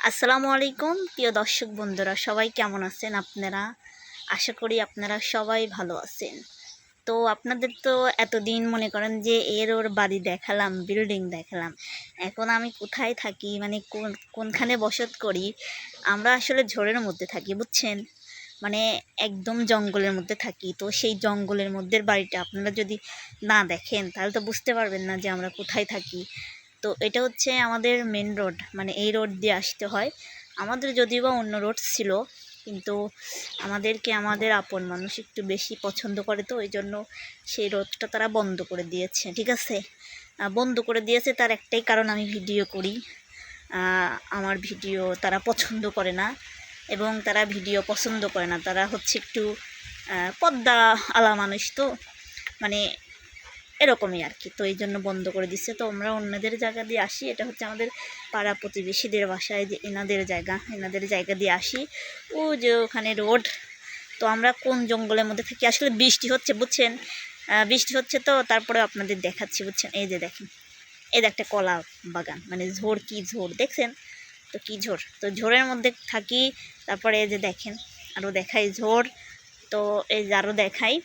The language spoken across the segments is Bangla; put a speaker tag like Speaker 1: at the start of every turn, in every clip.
Speaker 1: আসসালামু আলাইকুম প্রিয় দর্শক বন্ধুরা, সবাই কেমন আছেন আপনারা? আশা করি আপনারা সবাই ভালো আছেন। তো আপনাদের তো এতদিন মনে করেন যে ওর বাড়ি দেখালাম, বিল্ডিং দেখালাম। এখন আমি কোথায় থাকি, মানে কোনখানে বসত করি। আমরা আসলে ঝড়ের মধ্যে থাকি, বুঝছেন? মানে একদম জঙ্গলের মধ্যে থাকি। তো সেই জঙ্গলের মধ্যে বাড়িটা আপনারা যদি না দেখেন তাহলে তো বুঝতে পারবেন না যে আমরা কোথায় থাকি। তো এটা হচ্ছে আমাদের মেন রোড, মানে এই রোড দিয়ে আসতে হয়। আমাদের যদিও বা অন্য রোড ছিল, কিন্তু আমাদের আপন মানুষ একটু বেশি পছন্দ করে, তো ওই জন্য সেই রোডটা তারা বন্ধ করে দিয়েছে। ঠিক আছে, বন্ধ করে দিয়েছে তার একটাই কারণ, আমি ভিডিও করি। আমার ভিডিও তারা পছন্দ করে না, এবং তারা ভিডিও পছন্দ করে না। তারা হচ্ছে একটু পর্দা আলা মানুষ, তো মানে এরকমই আর কি। তো এই জন্য বন্ধ করে দিচ্ছে। তো আমরা অন্যদের জায়গা দিয়ে আসি, এটা হচ্ছে আমাদের পাড়া প্রতিবেশীদের বাসায়, যে এনাদের জায়গা দিয়ে আসি। ও যে ওখানে রোড। তো আমরা কোন জঙ্গলের মধ্যে থাকি, আসলে বৃষ্টি হচ্ছে, বুঝছেন? বৃষ্টি হচ্ছে, তো তারপরে আপনাদের দেখাচ্ছি, বুঝছেন? এই যে দেখেন, এই যে একটা কলা বাগান, মানে ঝোড়, কি ঝোড় দেখছেন তো? কি ঝোড়, তো ঝোড়ের মধ্যে থাকি। তারপরে এই যে দেখেন, আরও দেখাই ঝোড়। তো এই যে আরও দেখাই,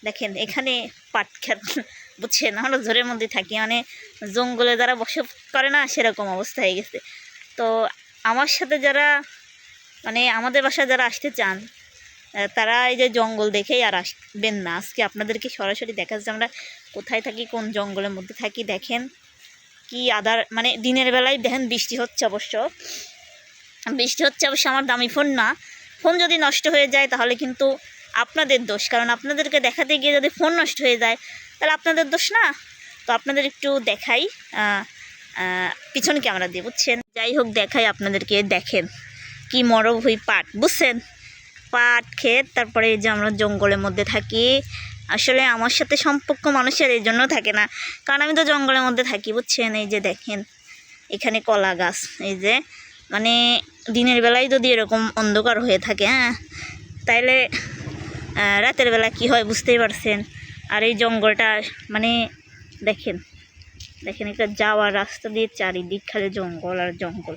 Speaker 1: দেখেন এখানে পাট খেত, বুঝছেন? আমরা ঝোড়ের মধ্যে থাকি, মানে জঙ্গলে যারা বসবাস করে না, সেরকম অবস্থা হয়ে গেছে। তো আমার সাথে যারা, মানে আমাদের বাসায় যারা আসতে চান, তারা এই যে জঙ্গল দেখেই আর আসবেন না। আজকে আপনাদেরকে সরাসরি দেখাচ্ছে আমরা কোথায় থাকি, কোন জঙ্গলের মধ্যে থাকি। দেখেন কি মানে দিনের বেলায় দেখেন বৃষ্টি হচ্ছে অবশ্য, আমার দামি ফোন না। ফোন যদি নষ্ট হয়ে যায় তাহলে কিন্তু আপনাদের দোষ, কারণ আপনাদেরকে দেখাতে গিয়ে যদি ফোন নষ্ট হয়ে যায় তাহলে আপনাদের দোষ না। তো আপনাদের একটু দেখাই পিছন ক্যামেরা দিয়ে, বুঝছেন? যাই হোক, দেখাই আপনাদেরকে। দেখেন কি মরুভূমি পাট, বুঝছেন? পাট ক্ষেত। তারপরে এই যে আমরা জঙ্গলের মধ্যে থাকি। আসলে আমার সাথে সম্পর্ক মানুষের এই জন্য থাকে না, কারণ আমি তো জঙ্গলের মধ্যে থাকি, বুঝছেন? এই যে দেখেন এখানে কলা গাছ, এই যে মানে দিনের বেলায় যদি এরকম অন্ধকার হয়ে থাকে, তাইলে রাতের বেলা কি হয় বুঝতেই পারছেন। আর এই জঙ্গলটা, মানে দেখেন দেখেন একটা যাওয়ার রাস্তা দিয়ে চারিদিক খালি জঙ্গল আর জঙ্গল,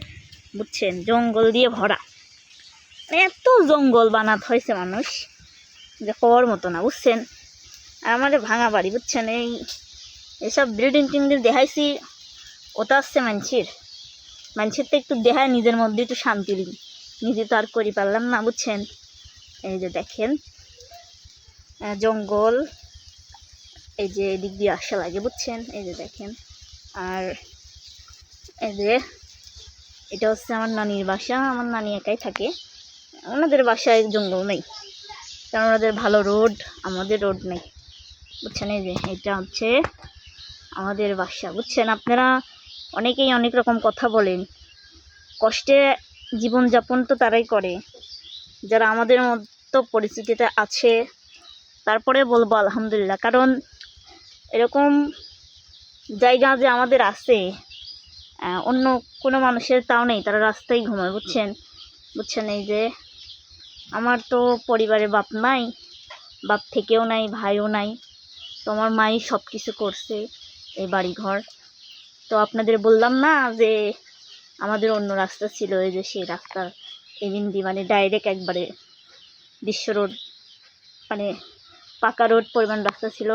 Speaker 1: বুঝছেন? জঙ্গল দিয়ে ভরা, এত জঙ্গল বানাতে হয়েছে মানুষ যে হওয়ার মতো না, বুঝছেন? আর আমাদের ভাঙা বাড়ি, বুঝছেন? এইসব বিল্ডিং টিল্ডিং দেখাইছি, ওটা আসছে মানুষের তো একটু দেখায়, নিজের মধ্যে একটু শান্তি দিন, নিজে তো আর করি পারলাম না, বুঝছেন? এই যে দেখেন জঙ্গল, এই যে এদিক দিয়ে আসা লাগে, বুঝছেন? এই যে দেখেন। আর এই যে এটা হচ্ছে আমার নানির বাসা, আমার নানি একাই থাকে, ওনাদের বাসায় জঙ্গল নেই, কারণ ওনাদের ভালো রোড, আমাদের রোড নেই, বুঝছেন? এই যে এটা হচ্ছে আমাদের বাসা, বুঝছেন? আপনারা অনেকেই অনেক রকম কথা বলেন, কষ্টে জীবনযাপন তো তারাই করে যারা আমাদের মতো পরিস্থিতিতে আছে। তারপরে বলবো আলহামদুলিল্লাহ, কারণ এরকম জায়গা যে আমাদের আছে, অন্য কোনো মানুষের তাও নেই, তারা রাস্তায় ঘুমায়, বুঝছেন? এই যে আমার তো পরিবারে বাপ নাই, বাপ থেকেও নাই, ভাইও নাই, তো আমার মাই সব কিছু করছে, এই বাড়িঘর। তো আপনাদের বললাম না যে আমাদের অন্য রাস্তা ছিল, এই যে সেই রাস্তার এমনি, মানে ডাইরেক্ট একবারে বিশ্ব রোড, মানে পাকা রোড পরিমাণ রাস্তা ছিল,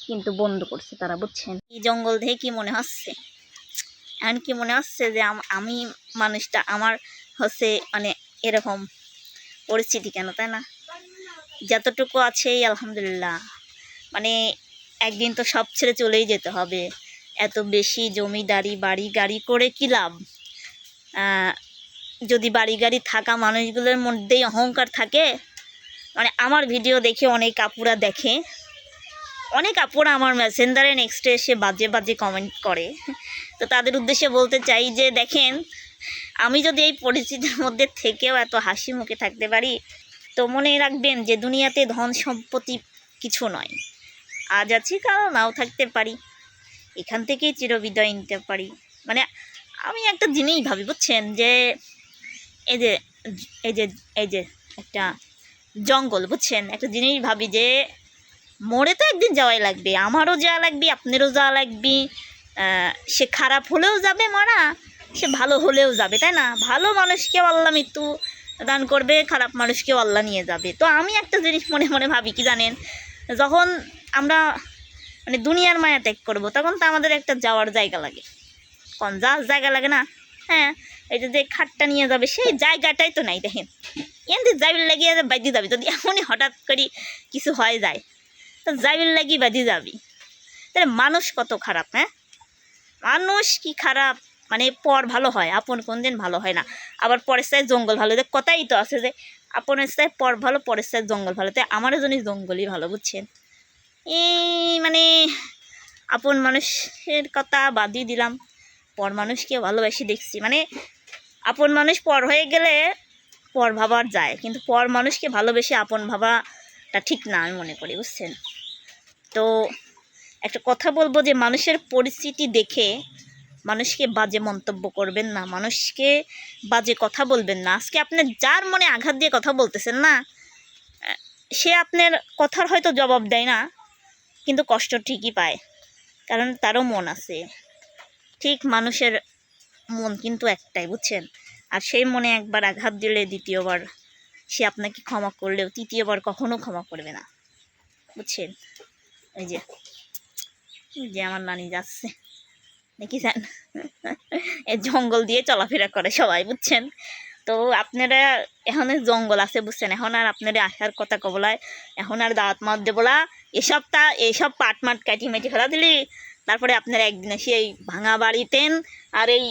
Speaker 1: কিন্তু বন্ধ করছে তারা, বুঝছেন? এই জঙ্গল দেখে কি মনে হচ্ছে, এখন কি মনে হচ্ছে যে আমি মানুষটা, আমার হচ্ছে মানে এরকম পরিস্থিতি কেন, তাই না? যতটুকু আছে আলহামদুলিল্লাহ। মানে একদিন তো সব ছেড়ে চলেই যেতে হবে, এত বেশি জমিদারি বাড়ি গাড়ি করে কি লাভ? যদি বাড়ি গাড়ি থাকা মানুষগুলোর মধ্যেই অহংকার থাকে, মানে আমার ভিডিও দেখে অনেক আপুরা আমার মেসেঞ্জারে নেক্সটে এসে বাজে বাজে কমেন্ট করে। তো তাদের উদ্দেশ্যে বলতে চাই যে দেখেন, আমি যদি এই পরিস্থিতির মধ্যে থেকেও এত হাসি মুখে থাকতে পারি, তো মনে রাখবেন যে দুনিয়াতে ধন সম্পত্তি কিছু নয়। আজ আছি, কাল নাও থাকতে পারি, এখান থেকেই চিরবিদায় নিতে পারি। মানে আমি একটা জিনিস ভাবি, বুঝছেন? যে এই যে এই যে এই যে একটা জঙ্গল, বুঝছেন? একটা জিনিস ভাবি যে মরে তো একদিন যাওয়াই লাগবে, আমারও যাওয়া লাগবে, আপনারও যাওয়া লাগবে। সে খারাপ হলেও যাবে মারা, সে ভালো হলেও যাবে, তাই না? ভালো মানুষকেও আল্লাহ মৃত্যু দান করবে, খারাপ মানুষকেও আল্লাহ নিয়ে যাবে। তো আমি একটা জিনিস মনে মনে ভাবি কি জানেন, যখন আমরা মানে দুনিয়ার মায়া ত্যাগ করবো তখন তো আমাদের একটা যাওয়ার জায়গা লাগে, কোন জায়গা লাগে না? হ্যাঁ, এই যে খাটটা নিয়ে যাবে সেই জায়গাটাই তো নাই। দেখেন এমনি যাবির লাগিয়ে বাদি যাবি, যদি এমনই হঠাৎ করে কিছু হয়ে যায় তো যাবির লাগিয়ে বাদি যাবি। তাহলে মানুষ কত খারাপ, হ্যাঁ মানুষ কি খারাপ, মানে পর ভালো হয় আপন কোনদিন ভালো হয় না। আবার পরের সাইড জঙ্গল ভালো, যে কথাই তো আছে যে আপনের সাইড পর ভালো, পরের সাইড জঙ্গল ভালো। তাই আমারও জন্য জঙ্গলই ভালো, বুঝছেন? এই মানে আপন মানুষের কথা বাদই দিলাম, পর মানুষকে ভালোবাসি দেখছি। মানে আপন মানুষ পর হয়ে গেলে পর ভাবার যায়, কিন্তু পর মানুষকে ভালোবেসে আপন ভাবাটা ঠিক না আমি মনে করি, বুঝছেন? তো একটা কথা বলবো যে মানুষের পরিস্থিতি দেখে মানুষকে বাজে মন্তব্য করবেন না, মানুষকে বাজে কথা বলবেন না। আজকে আপনি যার মনে আঘাত দিয়ে কথা বলতেছেন না, সে আপনার কথার হয়তো জবাব দেয় না, কিন্তু কষ্ট ঠিকই পায়, কারণ তারও মন আছে। ঠিক মানুষের মন কিন্তু একটাই, বুঝছেন? আর সেই মনে একবার আঘাত দিলে দ্বিতীয়বার সে আপনাকে ক্ষমা করলেও তৃতীয়বার কখনো ক্ষমা করবে না, বুঝছেন? এই যে আমার নানি যাচ্ছে দেখেছেন, এই জঙ্গল দিয়ে চলাফেরা করে সবাই, বুঝছেন? তো আপনারা এখন জঙ্গল আছে, বুঝছেন? এখন আর আপনারা আসার কথা কবলায়, এখন আর দাওয়াত মাত দেবলা এইসব পাট মাট কাটি মেটি ফেলা দিলি, তারপরে আপনারা একদিন এসে এই ভাঙা বাড়িতেন আর এই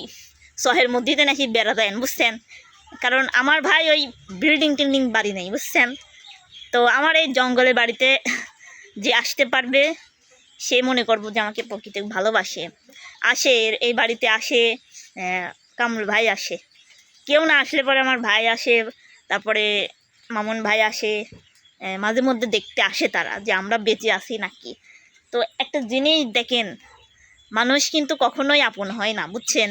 Speaker 1: শহরের মধ্যেতেন এসে বেড়াতেন, বুঝছেন? কারণ আমার ভাই ওই বিল্ডিং টিল্ডিং বাড়ি নেই, বুঝছেন? তো আমার এই জঙ্গলের বাড়িতে যে আসতে পারবে সে মনে করবো যে আমাকে প্রকৃতি ভালোবাসে, আসে এই বাড়িতে আসে। কামরুল ভাই আসে, কেউ না আসলে পরে আমার ভাই আসে, তারপরে মামুন ভাই আসে, মাঝে মধ্যে দেখতে আসে তারা যে আমরা বেঁচে আছি নাকি। তো একটা জিনিস দেখেন, মানুষ কিন্তু কখনোই আপন হয় না, বুঝছেন?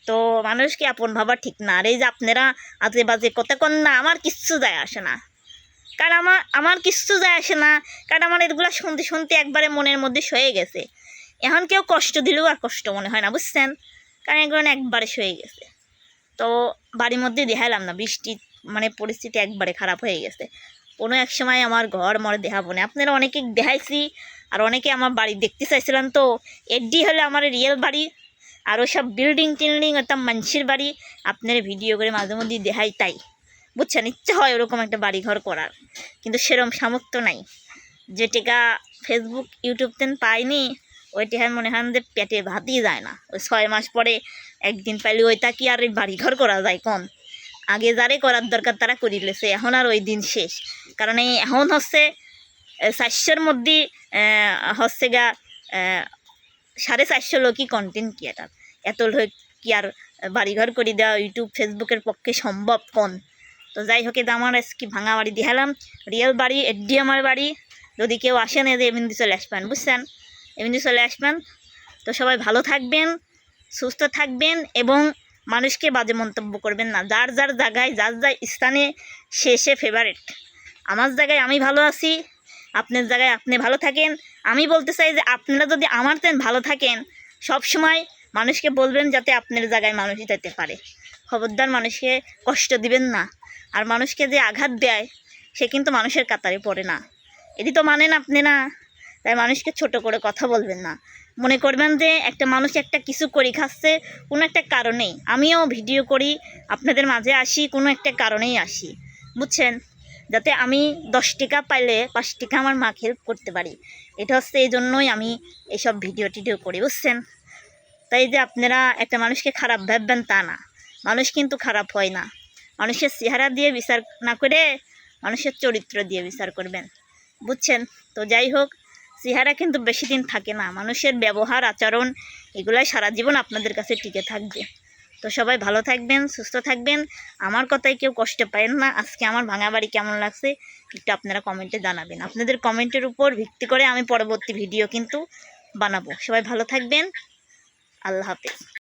Speaker 1: তো মানুষকে আপন ভাবা ঠিক না। আর এই যে আপনারা আজে বাজে কথা কন না, আমার কিচ্ছু যায় আসে না, কারণ আমার কিচ্ছু যায় আসে না, কারণ আমার এগুলো শুনতে শুনতে একবারে মনের মধ্যে সয়ে গেছে। এখন কেউ কষ্ট দিলেও আর কষ্ট মনে হয় না, বুঝছেন? কারণ এগুলো একবারে সয়ে গেছে। তো বাড়ির মধ্যে দেখালাম না, বৃষ্টি মানে পরিস্থিতি একবারে খারাপ হয়ে গেছে। কোনো এক সময় আমার ঘর মরে দেখাবো না, আপনারা অনেকে দেখাইছি, আর অনেকে আমার বাড়ি দেখতে চাইছিলাম। তো এডি হলে আমার রিয়েল বাড়ি, আর ওসব বিল্ডিং টিল্ডিং ওটা মানুষের বাড়ি আপনারা ভিডিও করে মাঝে মধ্যে দেখাই, তাই বুঝছেন? ইচ্ছা হয় ওরকম একটা বাড়ি ঘর করার, কিন্তু সেরকম সামর্থ্য নাই। যে টেকা ফেসবুক ইউটিউব তেন পাইনি, ওই টেকার মনে হয় যে পেটে ভাতই যায় না। ওই 6 মাস পরে একদিন পাইলে ওইটা কি আর বাড়িঘর করা যায় কোন? আগে যারে করার দরকার তারা করি লেছে, এখন আর ওই দিন শেষ। কারণ এই এখন হচ্ছে 400-র মধ্যে হচ্ছে গা 450 লোকই কন্টেন্ট ক্রিয়েটার, এত লোক কি আর বাড়িঘর করে দেওয়া ইউটিউব ফেসবুকের পক্ষে সম্ভব কোন? তো যাই হোক, এটা আমার আজকে ভাঙা বাড়ি দেখালাম, রিয়েল বাড়ি, এডি আমার বাড়ি। যদি কেউ আসেন যে এমনি চলে আসবেন, বুঝছেন? এমনি চলে আসবেন। তো সবাই ভালো থাকবেন, সুস্থ থাকবেন, এবং মানুষকে বাজে মন্তব্য করবেন না। যার যার জায়গায় যার যার স্থানে সে ফেভারিট। আমার জায়গায় আমি ভালো আছি, আপনার জায়গায় আপনি ভালো থাকেন। আমি বলতে চাই যে আপনারা যদি আমার তেন ভালো থাকেন, সব সময় মানুষকে বলবেন যাতে আপনার জায়গায় মানুষ যেতে পারে। খবরদার মানুষকে কষ্ট দিবেন না। আর মানুষকে যে আঘাত দেয় সে কিন্তু মানুষের কাতারে পড়ে না, এটি তো মানেন আপনি না? তাই মানুষকে ছোট করে কথা বলবেন না। মনে করবেন যে একটা মানুষ একটা কিছু করে খাচ্ছে কোনো একটা কারণেই। আমিও ভিডিও করি, আপনাদের মাঝে আসি কোনো একটা কারণেই আসি, বুঝছেন? যাতে আমি 10 টাকা পাইলে 5 টাকা আমার মাকে হেল্প করতে পারি। এটা হচ্ছে এই জন্যই আমি এইসব ভিডিও টিডিও করি, বুঝছেন? তাই যে আপনারা একটা মানুষকে খারাপ ভাববেন তা না, মানুষ কিন্তু খারাপ হয় না। মানুষের চেহারা দিয়ে বিচার না করে মানুষের চরিত্র দিয়ে বিচার করবেন, বুঝছেন? তো যাই হোক, চেহারা কিন্তু বেশি দিন থাকে না, মানুষের ব্যবহার আচরণ এগুলাই সারা জীবন আপনাদের কাছে টিকে থাকবে। তো সবাই ভালো থাকবেন, সুস্থ থাকবেন। আমার কথায় কেউ কষ্ট পাবেন না। আজকে আমার ভাঙা বাড়ি কেমন লাগছে একটু আপনারা কমেন্টে জানাবেন। আপনাদের কমেন্টের উপর ভিত্তি করে আমি পরবর্তী ভিডিও কিন্তু বানাবো। সবাই ভালো থাকবেন, আল্লাহ হাফেজ।